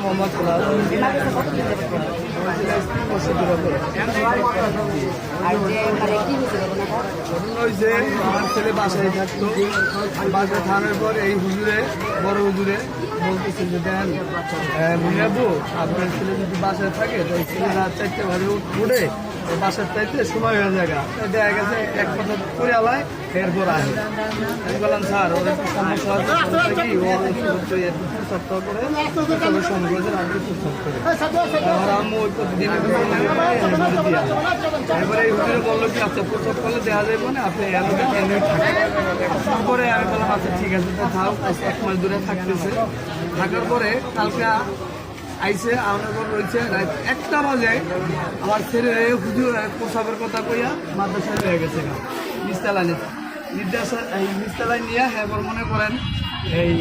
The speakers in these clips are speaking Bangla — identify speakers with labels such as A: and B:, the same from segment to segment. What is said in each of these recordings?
A: মোহাম্মদ কোলাল। ঘটনা হয়েছে আমার ছেলে বাসায় থাকতো, বাসায় থাকার পর এই হুজুরে বড় হুজুরে বলতেছে যে দেন বুঝাবো আপনার ছেলে যদি বাসায় থাকে তাই ছেলে রাত 4টে ঘরে উঠে বাসার চাইতে সময় হয়ে যায়, দেখা গেছে এক কথা করে আলায় এরপর আসে। আমি বললাম স্যার ওর একটু সমস্যা হচ্ছে কি ও একটু সপ্তাহ করে সময় করেছেন আমি প্রস্তাব করে আমার আম্মু ওই প্রতিদিন এরপরে এই হুজুরে বললো কি আচ্ছা প্রস্তাব করলে দেওয়া যাবে মানে আপনি এনে থাকেন। তারপরে আমি বললাম আচ্ছা ঠিক আছে তো থাক, 1 মাস দূরে থাকতেছে। থাকার পরে কালকে আইসে আমার পর রয়েছে 1টা বাজে আমার ছেলে হুজুর প্রসাবের কথা কইয়া মাদ্রাসায় হয়ে গেছে নিচতলায় নিচতলায় নিয়ে এবার মনে করেন এই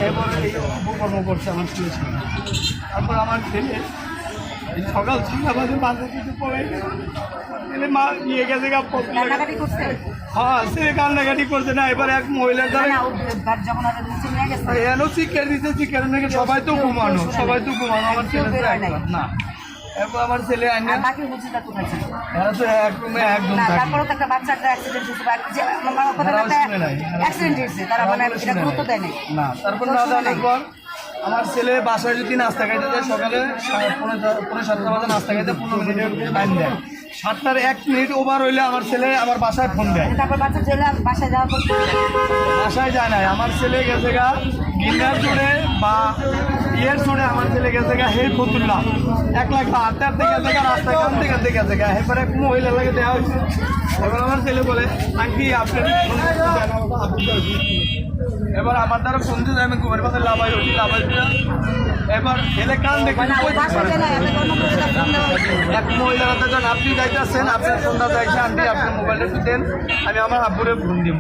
A: এবার এই অপকর্ম করছে আমার ছেলে। তারপর আমার ছেলে সকাল 6টা বাজে বাজার কিছু পড়ে গেলে মা নিয়ে গেছে হ্যাঁ সে কান্নাকাটি করছে না। এবার এক মহিলার দ্বারা এনো চিকেন দিচ্ছে, চিকেন নাকি সবাই তো ঘুমানো আমার ছেলে না। এরপর আমার ছেলে তারপর না জানার পর আমার ছেলে বাসায় যদি নাস্তা খাইতে যায় সকালে 7:30 বাজে নাস্তা খাইতে 15 মিনিটের টাইম দেয়। 7টার 1 মিনিট ওভার হইলে আমার ছেলে আমার বাসায় ফোন দেয়। বাসায় যায় নাই, আমার ছেলে গেছে গা গিন্নার জোরে বা ইয়ের জোরে আমার ছেলে গেছে গা হে ফতুল্লাহ 1 লাখ হাঁটতে হাঁটতে গেছে গা রাস্তায় কানতে গেছে গা। এরপরে এক মহিলা লাগে দেওয়া হয়েছে। এবার আমার ছেলে বলে আন্টি আপনার এবার আমার দ্বারা ফোন দিয়ে আমি ঘুমের কথা লাভাই এবার ছেলে কান দেখে এক মহিলার হাতে যখন আপনি যাইতেছেন আপনার ফোনটা যাইছে আন্টি আপনার মোবাইলটা একটু দেন আমি আমার আব্বুরে ফোন দিব।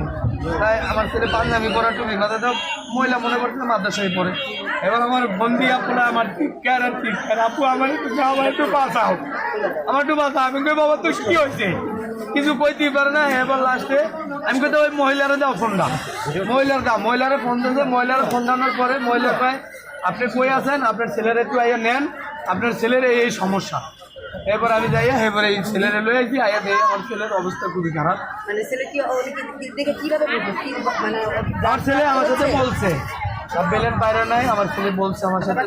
A: তাই আমার ছেলে পাঞ্জাবি পরা টুপি মাথায় তো মহিলা মনে করছিল মাদ্রাসায় পড়ে। এবার আমার বন্দি আপুরা আমার টিকার আর টিকার আপু আমার একটু বাঁচাও আমি কই বাবা তো কি হয়েছে কিছু কইতেই পারে না। এবার লাস্টে আমি কইতে ওই মহিলারা দাও ফোনটা মহিলারা ফোন দিয়েছে। মহিলারা ফোন দেওয়ার পরে মহিলা কয় আপনি কই আছেন আপনার ছেলের একটু আইয়া নেন, আপনার ছেলের এই সমস্যা। এবার আমি যাইয়া এবার এই ছেলের লয়ে আইছি আইয়া দিয়ে আমার ছেলের অবস্থা খুবই খারাপ। আমার ছেলে আমার সাথে বলছে সব বেলের বাইরে নাই, আমার ছেলে বলছে আমার সাথে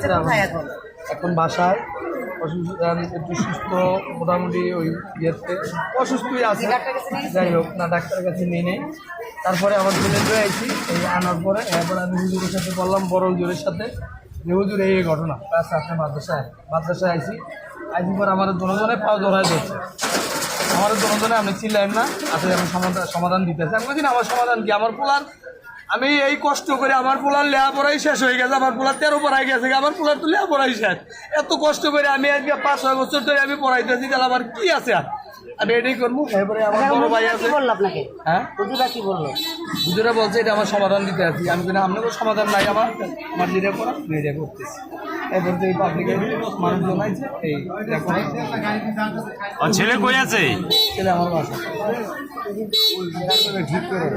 A: এখন বাসায় একটু সুস্থ মোটামুটি ওই ইয়েতে অসুস্থই আছে, যাই হোক না ডাক্তারের কাছে নিয়ে নেই। তারপরে আমার ছেলে লয়ে আইছি এই আনার পরে এরপর আমি হুজুরের সাথে বললাম বড় হুজুরের সাথে যে হুজুর এই ঘটনা আচ্ছা আপনি মাদ্রাসায় আইছি পর আমার দুজনে পাও ধরাই দিচ্ছে। আমার দুজনে আমি ছিলাম না আসলে আমি সমাধান দিতেছি। আমি বলছি না আমার সমাধান কি আমার পোলার আমি এই কষ্ট করে আমার পোলার লেখাপড়াই শেষ হয়ে গেছে, আমার পোলার 13 পড়াই গেছে, আমার পোলার তো লেখাপড়াই শেষ। এত কষ্ট করে আমি আজকে 5-6 বছর ধরে আমি পড়াইতেছি তাহলে আমার কি আছে আর আমি এটাই করবো। এরপরে আমার বড় ভাই আছে হ্যাঁ হুজুরা বলছে এটা আমার সমাধান দিতে আছি। আমি কিনা আপনাকেও সমাধান নাই আমার যেটা করা এটা করতেছি। এরপর তো এই পাবলিকের মানুষ জানাইছে এই
B: ছেলে কই আছে?
A: ছেলে আমার বাসা ঠিক করে